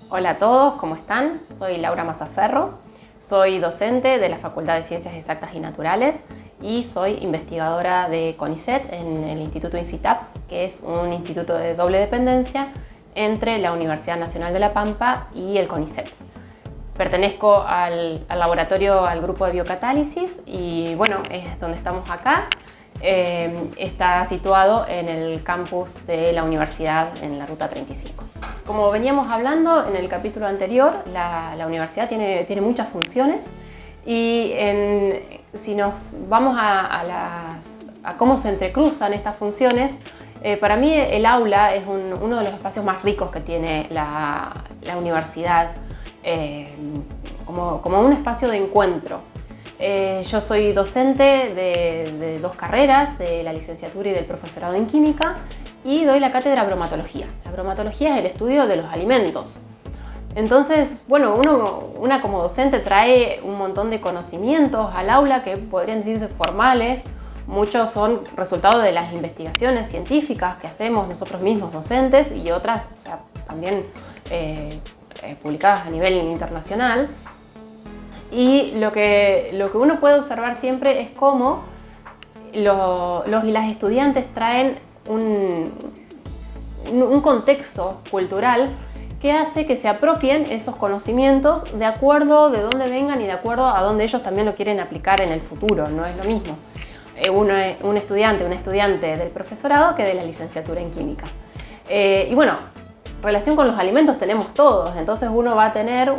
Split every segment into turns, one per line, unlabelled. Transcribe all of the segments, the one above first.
Hola a todos, ¿cómo están? Soy Laura Mazzaferro, soy docente de la Facultad de Ciencias Exactas y Naturales y soy investigadora de CONICET en el Instituto INCITAP, que es un instituto de doble dependencia entre la Universidad Nacional de La Pampa y el CONICET. Pertenezco al laboratorio, al grupo de biocatálisis y bueno, es donde estamos acá. Está situado en el campus de la universidad en la Ruta 35. Como veníamos hablando en el capítulo anterior, la universidad tiene muchas funciones y si nos vamos a cómo se entrecruzan estas funciones, para mí el aula es uno de los espacios más ricos que tiene la universidad, como un espacio de encuentro. Yo soy docente de dos carreras, de la licenciatura y del profesorado en química, y doy la cátedra de bromatología. La bromatología es el estudio de los alimentos. Entonces, bueno, una como docente trae un montón de conocimientos al aula que podrían decirse formales. Muchos son resultado de las investigaciones científicas que hacemos nosotros mismos docentes y otras, o sea, también publicadas a nivel internacional. Y lo que uno puede observar siempre es cómo los y las estudiantes traen un contexto cultural que hace que se apropien esos conocimientos de acuerdo de dónde vengan y de acuerdo a dónde ellos también lo quieren aplicar en el futuro. No es lo mismo un estudiante del profesorado que de la licenciatura en química. Y bueno, relación con los alimentos tenemos todos, entonces uno va a tener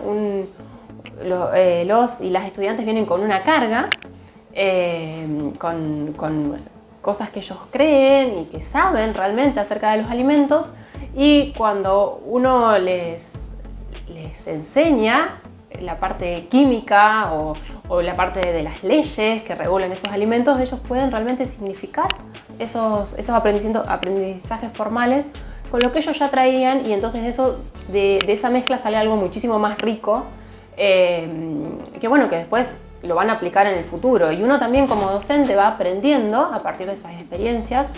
los y las estudiantes vienen con una carga, con cosas que ellos creen y que saben realmente acerca de los alimentos, y cuando uno les enseña la parte química o la parte de las leyes que regulan esos alimentos, ellos pueden realmente significar esos aprendizajes formales con lo que ellos ya traían, y entonces de esa mezcla sale algo muchísimo más rico, que bueno, que después lo van a aplicar en el futuro. Y uno también como docente va aprendiendo a partir de esas experiencias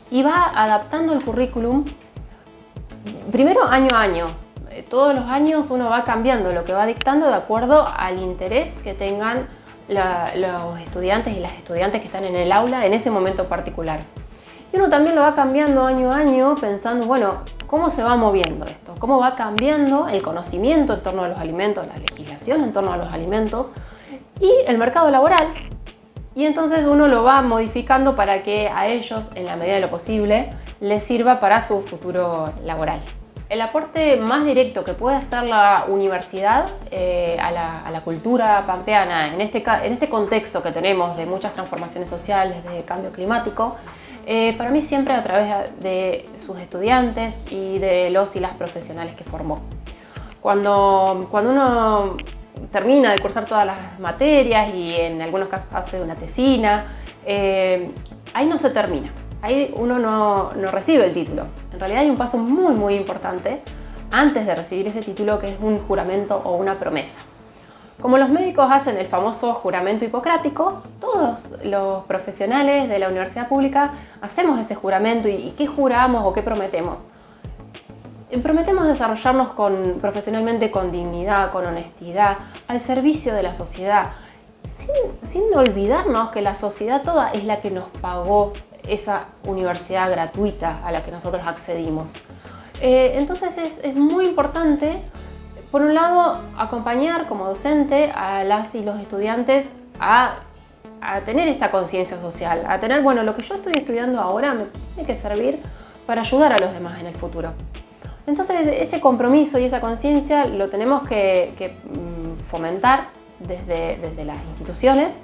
y va adaptando el currículum, primero año a año. Todos los años uno va cambiando lo que va dictando de acuerdo al interés que tengan los estudiantes y las estudiantes que están en el aula en ese momento particular. Y uno también lo va cambiando año a año pensando, bueno, ¿cómo se va moviendo esto? ¿Cómo va cambiando el conocimiento en torno a los alimentos, la legislación en torno a los alimentos y el mercado laboral? Y entonces uno lo va modificando para que a ellos, en la medida de lo posible, les sirva para su futuro laboral. El aporte más directo que puede hacer la universidad a la cultura pampeana en este contexto que tenemos de muchas transformaciones sociales, de cambio climático, para mí siempre a través de sus estudiantes y de los y las profesionales que formó. Cuando uno termina de cursar todas las materias y en algunos casos hace una tesina, ahí no se termina. Ahí uno no recibe el título. En realidad hay un paso muy, muy importante antes de recibir ese título, que es un juramento o una promesa. Como los médicos hacen el famoso juramento hipocrático, todos los profesionales de la universidad pública hacemos ese juramento. ¿Y qué juramos o qué prometemos? Prometemos desarrollarnos profesionalmente con dignidad, con honestidad, al servicio de la sociedad, sin olvidarnos que la sociedad toda es la que nos pagó esa universidad gratuita a la que nosotros accedimos. Entonces es muy importante, por un lado, acompañar como docente a las y los estudiantes a tener esta conciencia social, a tener, bueno, lo que yo estoy estudiando ahora me tiene que servir para ayudar a los demás en el futuro. Entonces ese compromiso y esa conciencia lo tenemos que fomentar desde las instituciones.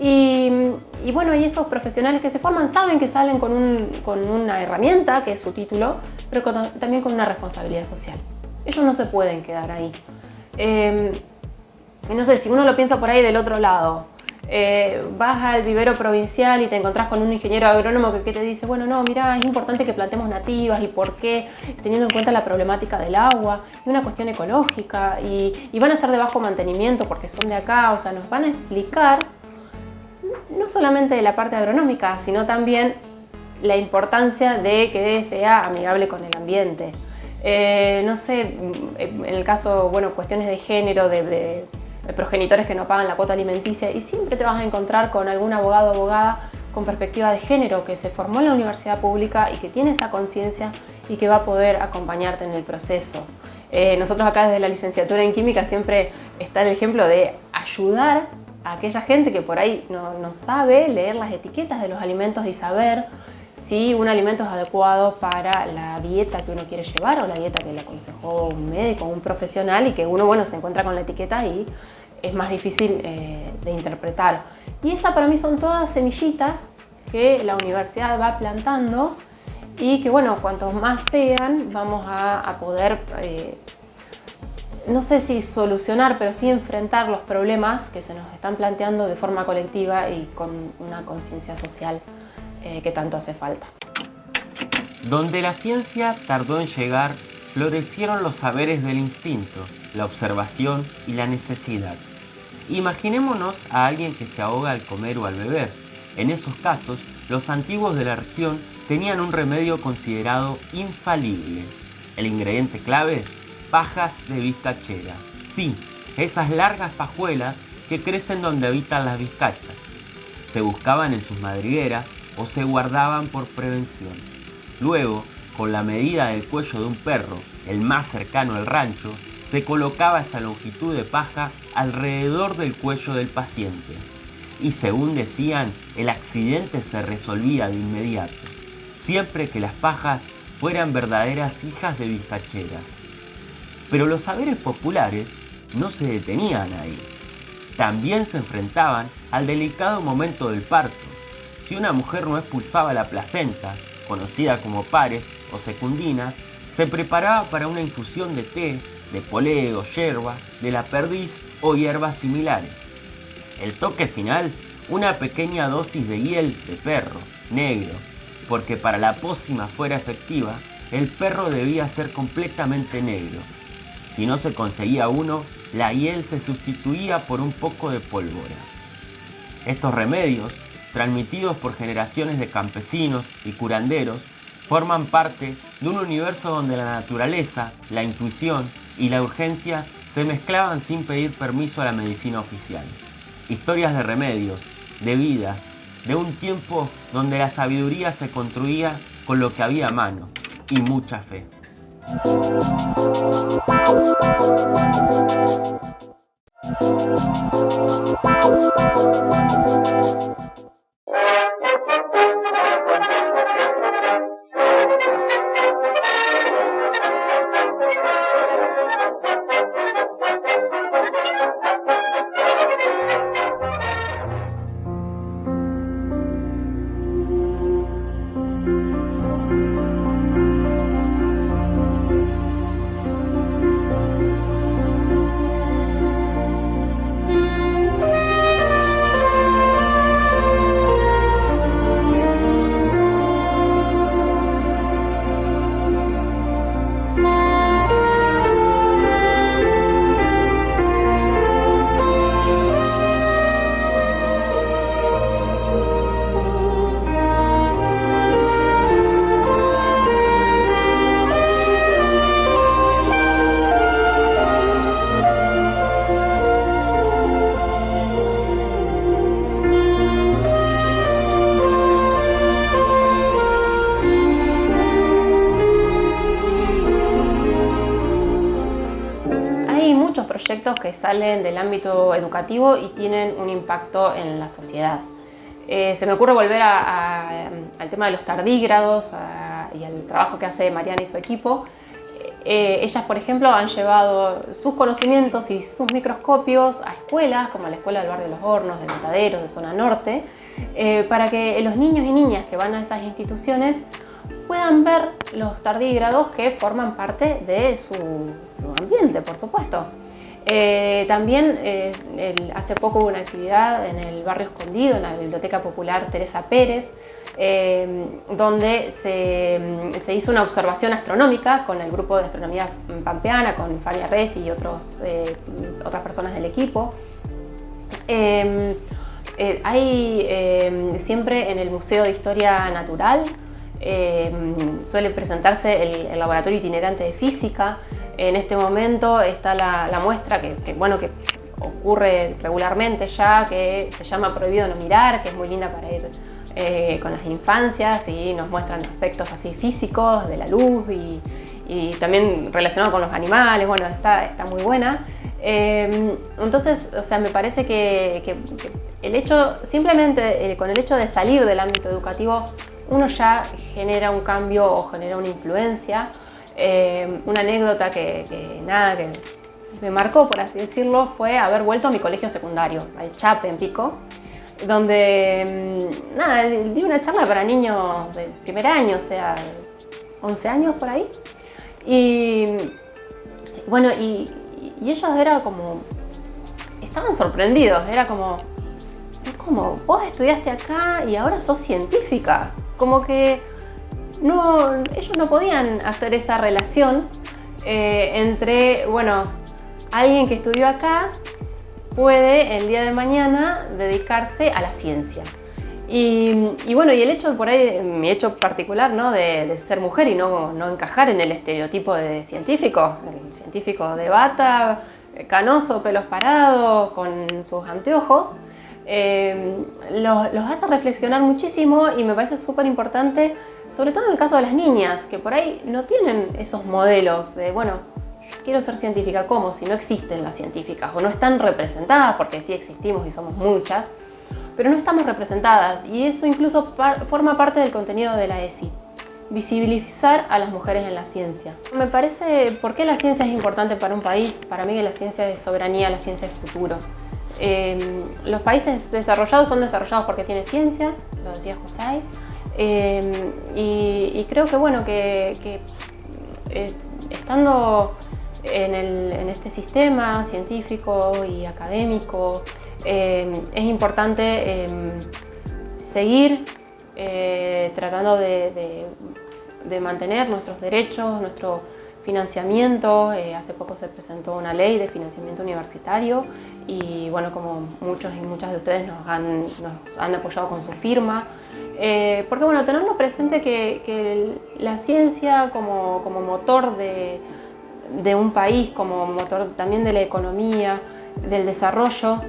Y bueno, y esos profesionales que se forman saben que salen con una herramienta que es su título, pero también con una responsabilidad social. Ellos no se pueden quedar ahí. No sé, si uno lo piensa por ahí del otro lado, Vas al vivero provincial y te encontrás con un ingeniero agrónomo que te dice, bueno, no, mira, es importante que plantemos nativas y por qué, teniendo en cuenta la problemática del agua y una cuestión ecológica y van a ser de bajo mantenimiento porque son de acá, o sea, nos van a explicar no solamente de la parte agronómica, sino también la importancia de que sea amigable con el ambiente. No sé, en el caso, bueno, cuestiones de género, de progenitores que no pagan la cuota alimenticia, y siempre te vas a encontrar con algún abogado o abogada con perspectiva de género que se formó en la universidad pública y que tiene esa conciencia y que va a poder acompañarte en el proceso. Nosotros acá desde la licenciatura en química siempre está el ejemplo de ayudar a aquella gente que por ahí no sabe leer las etiquetas de los alimentos y saber si un alimento es adecuado para la dieta que uno quiere llevar o la dieta que le aconsejó un médico o un profesional, y que uno, bueno, se encuentra con la etiqueta y es más difícil de interpretar. Y esa para mí son todas semillitas que la universidad va plantando y que, bueno, cuantos más sean, vamos a poder, no sé si solucionar, pero sí enfrentar los problemas que se nos están planteando de forma colectiva y con una conciencia social que tanto hace falta.
Donde la ciencia tardó en llegar, florecieron los saberes del instinto, la observación y la necesidad. Imaginémonos a alguien que se ahoga al comer o al beber. En esos casos, los antiguos de la región tenían un remedio considerado infalible. El ingrediente clave: pajas de vizcachera. Sí, esas largas pajuelas que crecen donde habitan las vizcachas. Se buscaban en sus madrigueras o se guardaban por prevención. Luego, con la medida del cuello de un perro, el más cercano al rancho, se colocaba esa longitud de paja alrededor del cuello del paciente. Y según decían, el accidente se resolvía de inmediato, siempre que las pajas fueran verdaderas hijas de vizcacheras. Pero los saberes populares no se detenían ahí. También se enfrentaban al delicado momento del parto. Si una mujer no expulsaba la placenta, conocida como pares o secundinas, se preparaba para una infusión de té, de poleo, yerba, de la perdiz o hierbas similares. El toque final: una pequeña dosis de hiel de perro, negro, porque para la pócima fuera efectiva, el perro debía ser completamente negro. Si no se conseguía uno, la hiel se sustituía por un poco de pólvora. Estos remedios, transmitidos por generaciones de campesinos y curanderos, forman parte de un universo donde la naturaleza, la intuición y la urgencia se mezclaban sin pedir permiso a la medicina oficial. Historias de remedios, de vidas, de un tiempo donde la sabiduría se construía con lo que había a mano y mucha fe.
Que salen del ámbito educativo y tienen un impacto en la sociedad. Se me ocurre volver al tema de los tardígrados y al trabajo que hace Mariana y su equipo. Ellas, por ejemplo, han llevado sus conocimientos y sus microscopios a escuelas como la Escuela del Barrio Los Hornos, de Mataderos, de Zona Norte, para que los niños y niñas que van a esas instituciones puedan ver los tardígrados que forman parte de su ambiente, por supuesto. También hace poco hubo una actividad en el Barrio Escondido, en la Biblioteca Popular Teresa Pérez, donde se hizo una observación astronómica con el grupo de astronomía pampeana, con Fania Resi y otras personas del equipo. Hay siempre en el Museo de Historia Natural suele presentarse el laboratorio itinerante de física. En este momento está la muestra que ocurre regularmente ya, que se llama Prohibido no mirar, que es muy linda para ir con las infancias y nos muestran aspectos así físicos de la luz y también relacionado con los animales. Bueno, está muy buena. Entonces, o sea, me parece que el hecho, simplemente con el hecho de salir del ámbito educativo, uno ya genera un cambio o genera una influencia. Una anécdota que me marcó, por así decirlo, fue haber vuelto a mi colegio secundario, al Chape, en Pico, donde di una charla para niños del primer año, o sea, 11 años por ahí. Y bueno, y ellos estaban sorprendidos, era como, vos estudiaste acá y ahora sos científica, como que ellos no podían hacer esa relación entre, alguien que estudió acá puede el día de mañana dedicarse a la ciencia. Y el hecho por ahí, mi hecho particular, ¿no? de ser mujer y no encajar en el estereotipo de científico, el científico de bata, canoso, pelos parados, con sus anteojos, los hace reflexionar muchísimo y me parece súper importante, sobre todo en el caso de las niñas, que por ahí no tienen esos modelos de, yo quiero ser científica, ¿cómo? Si no existen las científicas o no están representadas, porque sí existimos y somos muchas, pero no estamos representadas y eso incluso forma parte del contenido de la ESI. Visibilizar a las mujeres en la ciencia. Me parece, ¿por qué la ciencia es importante para un país? Para mí que la ciencia es soberanía, la ciencia es futuro. Los países desarrollados son desarrollados porque tienen ciencia, lo decía José, y creo que estando en este sistema científico y académico, es importante seguir tratando de mantener nuestros derechos, nuestro financiamiento. Hace poco se presentó una ley de financiamiento universitario y como muchos y muchas de ustedes nos han apoyado con su firma. Porque tenerlo presente que la ciencia como motor de un país, como motor también de la economía, del desarrollo,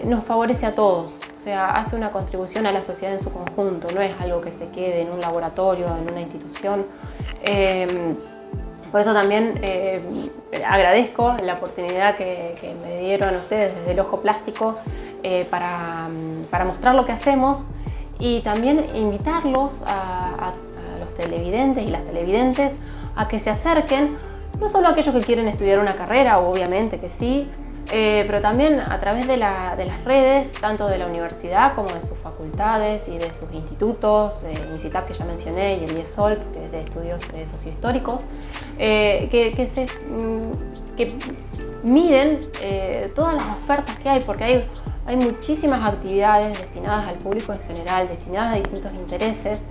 nos favorece a todos, o sea, hace una contribución a la sociedad en su conjunto, no es algo que se quede en un laboratorio, en una institución. Por eso también agradezco la oportunidad que me dieron ustedes desde el Ojo Plástico para mostrar lo que hacemos y también invitarlos a los televidentes y las televidentes a que se acerquen, no solo a aquellos que quieren estudiar una carrera, obviamente que sí, pero también a través de las redes, tanto de la universidad como de sus facultades y de sus institutos, INCITAP que ya mencioné y el IESOL, que es de estudios sociohistóricos, que miren todas las ofertas que hay, porque hay muchísimas actividades destinadas al público en general, destinadas a distintos intereses.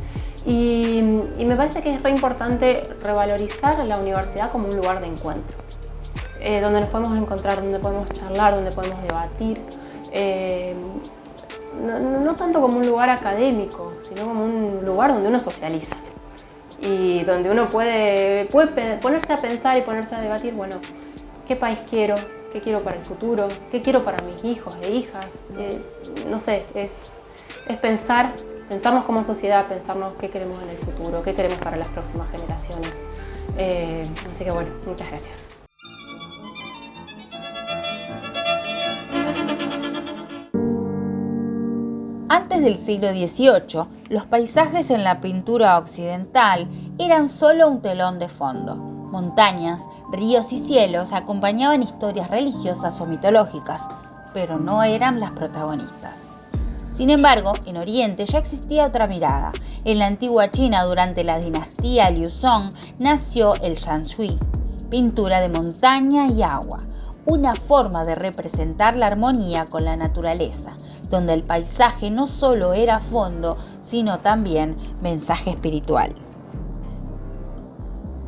Y me parece que es re importante revalorizar la universidad como un lugar de encuentro, donde nos podemos encontrar, donde podemos charlar, donde podemos debatir, no tanto como un lugar académico, sino como un lugar donde uno socializa y donde uno puede ponerse a pensar y ponerse a debatir, ¿qué país quiero? ¿Qué quiero para el futuro? ¿Qué quiero para mis hijos e hijas? No sé, es pensarnos como sociedad, pensarnos qué queremos en el futuro, qué queremos para las próximas generaciones. Así que muchas gracias.
Antes del siglo XVIII, los paisajes en la pintura occidental eran solo un telón de fondo. Montañas, ríos y cielos acompañaban historias religiosas o mitológicas, pero no eran las protagonistas. Sin embargo, en Oriente ya existía otra mirada. En la antigua China, durante la dinastía Liu Song, nació el Shanshui, pintura de montaña y agua, una forma de representar la armonía con la naturaleza, donde el paisaje no solo era fondo, sino también mensaje espiritual.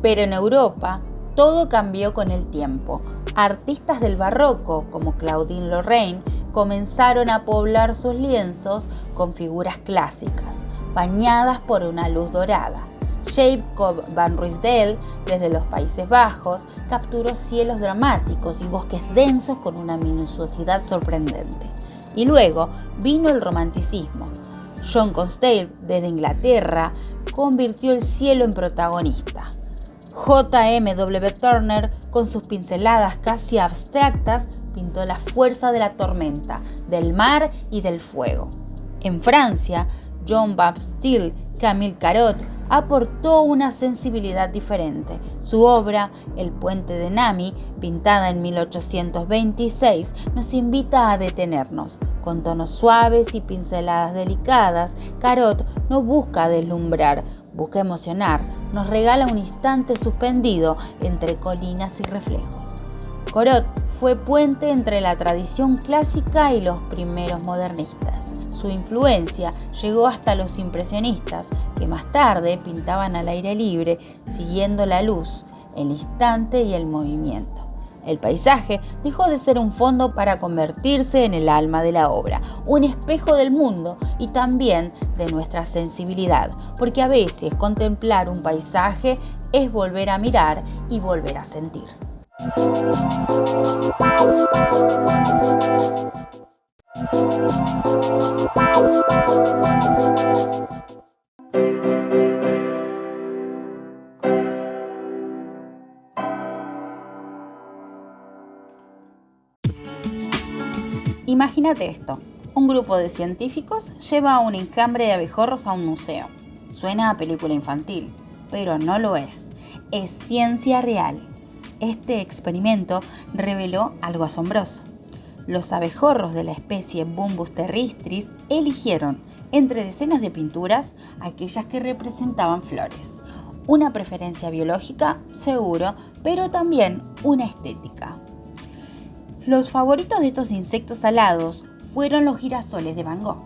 Pero en Europa, todo cambió con el tiempo. Artistas del barroco, como Claudine Lorraine, comenzaron a poblar sus lienzos con figuras clásicas, bañadas por una luz dorada. Jacob van Ruysdael, desde los Países Bajos, capturó cielos dramáticos y bosques densos con una minuciosidad sorprendente. Y luego vino el romanticismo. John Constable, desde Inglaterra, convirtió el cielo en protagonista. J.M.W. Turner, con sus pinceladas casi abstractas, pintó la fuerza de la tormenta, del mar y del fuego. En Francia, Jean Baptiste Camille Corot aportó una sensibilidad diferente. Su obra, El puente de Nami, pintada en 1826, nos invita a detenernos. Con tonos suaves y pinceladas delicadas, Corot no busca deslumbrar, busca emocionar, nos regala un instante suspendido entre colinas y reflejos. Corot fue puente entre la tradición clásica y los primeros modernistas. Su influencia llegó hasta los impresionistas, que más tarde pintaban al aire libre, siguiendo la luz, el instante y el movimiento. El paisaje dejó de ser un fondo para convertirse en el alma de la obra, un espejo del mundo y también de nuestra sensibilidad, porque a veces contemplar un paisaje es volver a mirar y volver a sentir. Imagínate esto, un grupo de científicos lleva un enjambre de abejorros a un museo. Suena a película infantil, pero no lo es. Es ciencia real. Este experimento reveló algo asombroso. Los abejorros de la especie Bombus terrestris eligieron, entre decenas de pinturas, aquellas que representaban flores. Una preferencia biológica, seguro, pero también una estética. Los favoritos de estos insectos alados fueron los girasoles de Van Gogh.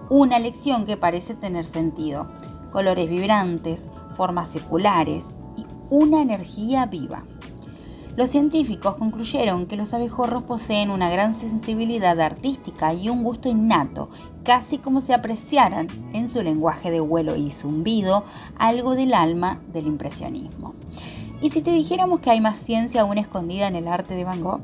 Una elección que parece tener sentido. Colores vibrantes, formas circulares y una energía viva. Los científicos concluyeron que los abejorros poseen una gran sensibilidad artística y un gusto innato, casi como si apreciaran en su lenguaje de vuelo y zumbido algo del alma del impresionismo. ¿Y si te dijéramos que hay más ciencia aún escondida en el arte de Van Gogh?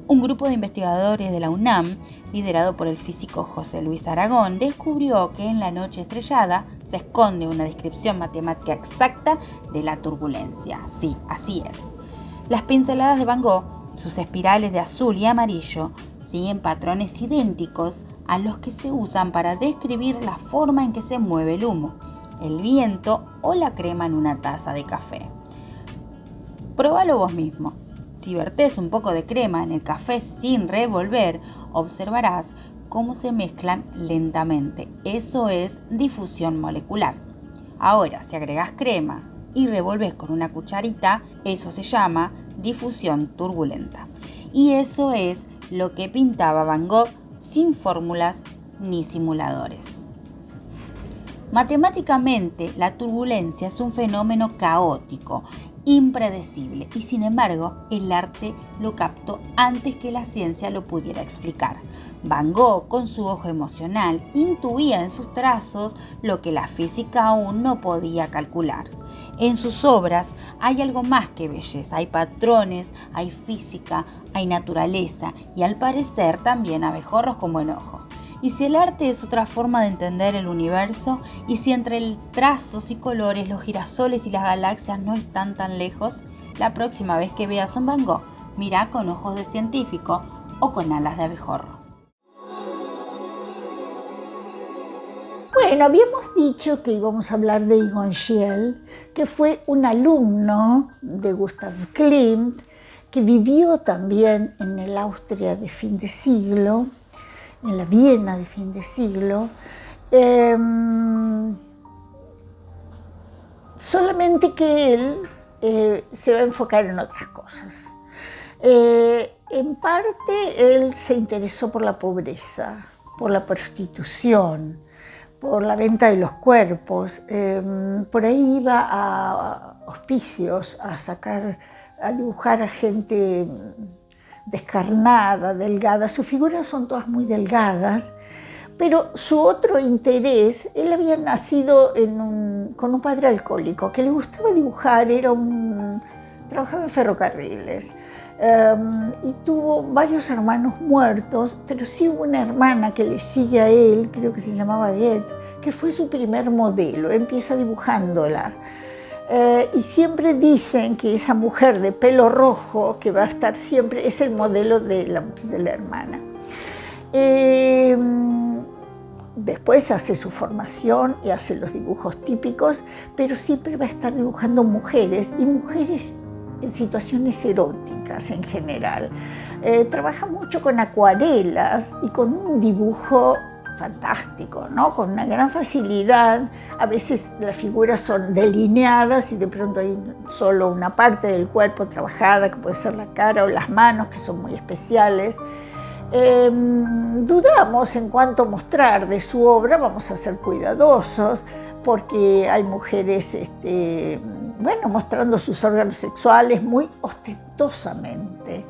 Un grupo de investigadores de la UNAM, liderado por el físico José Luis Aragón, descubrió que en la noche estrellada se esconde una descripción matemática exacta de la turbulencia. Sí, así es. Las pinceladas de Van Gogh, sus espirales de azul y amarillo, siguen patrones idénticos a los que se usan para describir la forma en que se mueve el humo, el viento o la crema en una taza de café. Próbalo vos mismo. Si vertés un poco de crema en el café sin revolver, observarás cómo se mezclan lentamente. Eso es difusión molecular. Ahora, si agregás crema y revolves con una cucharita, eso se llama difusión turbulenta. Y eso es lo que pintaba Van Gogh sin fórmulas ni simuladores. Matemáticamente, la turbulencia es un fenómeno caótico, impredecible, y sin embargo, el arte lo captó antes que la ciencia lo pudiera explicar. Van Gogh, con su ojo emocional, intuía en sus trazos lo que la física aún no podía calcular. En sus obras hay algo más que belleza, hay patrones, hay física, hay naturaleza y al parecer también abejorros con buen ojo. Y si el arte es otra forma de entender el universo, y si entre trazos y colores los girasoles y las galaxias no están tan lejos, la próxima vez que veas un Van Gogh, mira con ojos de científico o con alas de abejorro.
Bueno, habíamos dicho que íbamos a hablar de Egon Schiele, que fue un alumno de Gustav Klimt, que vivió también en el Austria de fin de siglo, en la Viena de fin de siglo, solamente que él se va a enfocar en otras cosas. En parte él se interesó por la pobreza, por la prostitución, por la venta de los cuerpos. Por ahí iba a hospicios a dibujar a gente descarnada, delgada. Sus figuras son todas muy delgadas, pero su otro interés, él había nacido con un padre alcohólico que le gustaba dibujar, trabajaba en ferrocarriles. Y tuvo varios hermanos muertos, pero sí hubo una hermana que le sigue a él, creo que se llamaba Goethe, que fue su primer modelo. Empieza dibujándola. Y siempre dicen que esa mujer de pelo rojo, que va a estar siempre, es el modelo de la hermana. Después hace su formación y hace los dibujos típicos, pero siempre va a estar dibujando mujeres, y mujeres en situaciones eróticas en general. Trabaja mucho con acuarelas y con un dibujo fantástico, ¿no? Con una gran facilidad. A veces las figuras son delineadas y de pronto hay solo una parte del cuerpo trabajada, que puede ser la cara o las manos, que son muy especiales. Dudamos en cuánto mostrar de su obra, vamos a ser cuidadosos, porque hay mujeres mostrando sus órganos sexuales muy ostentosamente,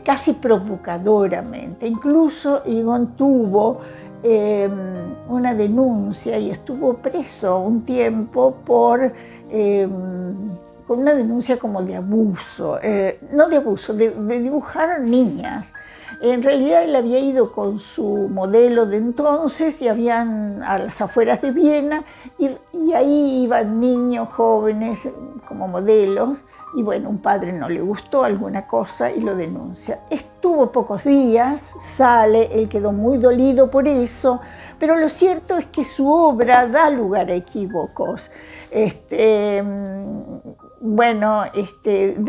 casi provocadoramente. Incluso Egon tuvo una denuncia y estuvo preso un tiempo con una denuncia como de abuso, no de abuso, de dibujar niñas. En realidad él había ido con su modelo de entonces y habían a las afueras de Viena y ahí iban niños jóvenes como modelos y bueno, un padre no le gustó alguna cosa y lo denuncia. Estuvo pocos días, sale, él quedó muy dolido por eso, pero lo cierto es que su obra da lugar a equívocos. De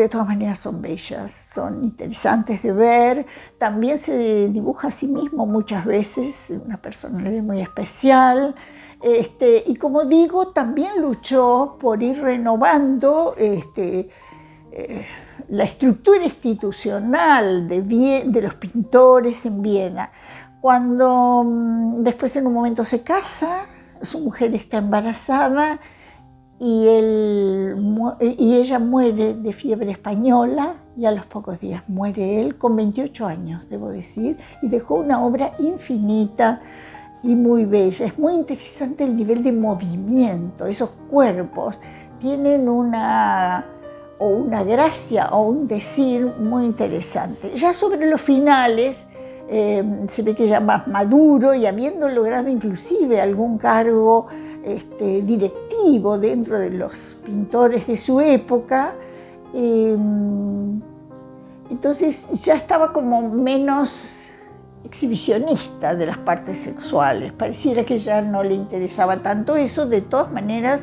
todas maneras son bellas, son interesantes de ver. También se dibuja a sí mismo muchas veces, una personalidad muy especial. Y como digo, también luchó por ir renovando la estructura institucional de los pintores en Viena. Cuando después en un momento se casa, su mujer está embarazada y ella muere de fiebre española y a los pocos días muere él, con 28 años, debo decir, y dejó una obra infinita y muy bella. Es muy interesante el nivel de movimiento. Esos cuerpos tienen una gracia o un decir muy interesante. Ya sobre los finales se ve que ya más maduro y habiendo logrado inclusive algún cargo directivo dentro de los pintores de su época, entonces ya estaba como menos exhibicionista de las partes sexuales. Pareciera que ya no le interesaba tanto eso. De todas maneras,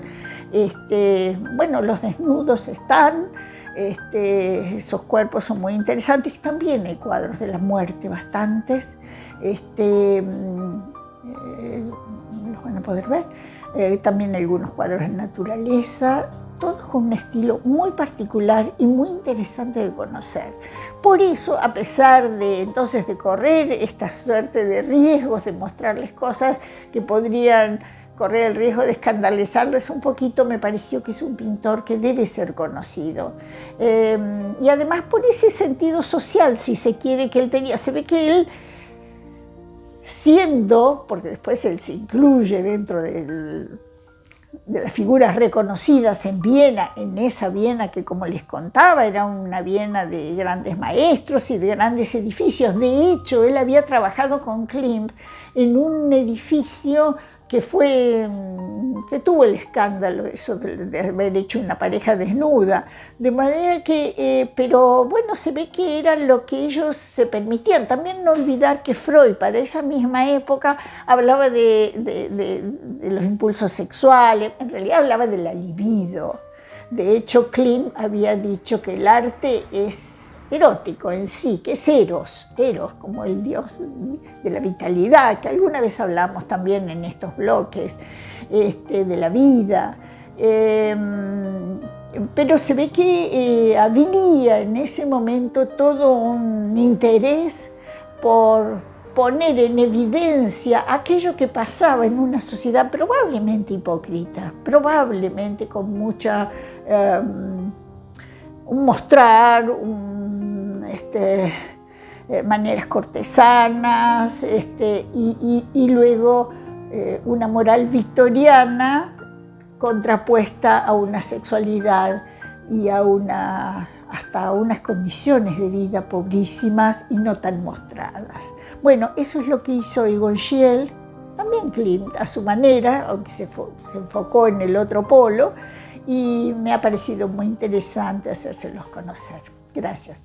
los desnudos están, esos cuerpos son muy interesantes. También hay cuadros de la muerte, bastantes, los van a poder ver. También algunos cuadros de naturaleza, todos con un estilo muy particular y muy interesante de conocer. Por eso, a pesar de entonces de correr esta suerte de riesgos, de mostrarles cosas que podrían correr el riesgo de escandalizarles un poquito, me pareció que es un pintor que debe ser conocido. Y además por ese sentido social, si se quiere, que él tenía. Se ve que él, porque después él se incluye dentro de las figuras reconocidas en Viena, en esa Viena que, como les contaba, era una Viena de grandes maestros y de grandes edificios. De hecho, él había trabajado con Klimt en un edificio que tuvo el escándalo eso de haber hecho una pareja desnuda, de manera que, pero bueno, se ve que era lo que ellos se permitían. También no olvidar que Freud, para esa misma época, hablaba de los impulsos sexuales, en realidad hablaba de la libido. De hecho, Klimt había dicho que el arte es erótico en sí, que es Eros, como el dios de la vitalidad, que alguna vez hablamos también en estos bloques, de la vida. Pero se ve que había en ese momento todo un interés por poner en evidencia aquello que pasaba en una sociedad probablemente hipócrita, probablemente con mucha mostrar maneras cortesanas y luego una moral victoriana contrapuesta a una sexualidad y a hasta unas condiciones de vida pobrísimas y no tan mostradas. Bueno, eso es lo que hizo Egon Schiele, también Klimt a su manera, aunque se enfocó en el otro polo, y me ha parecido muy interesante hacérselos conocer. Gracias.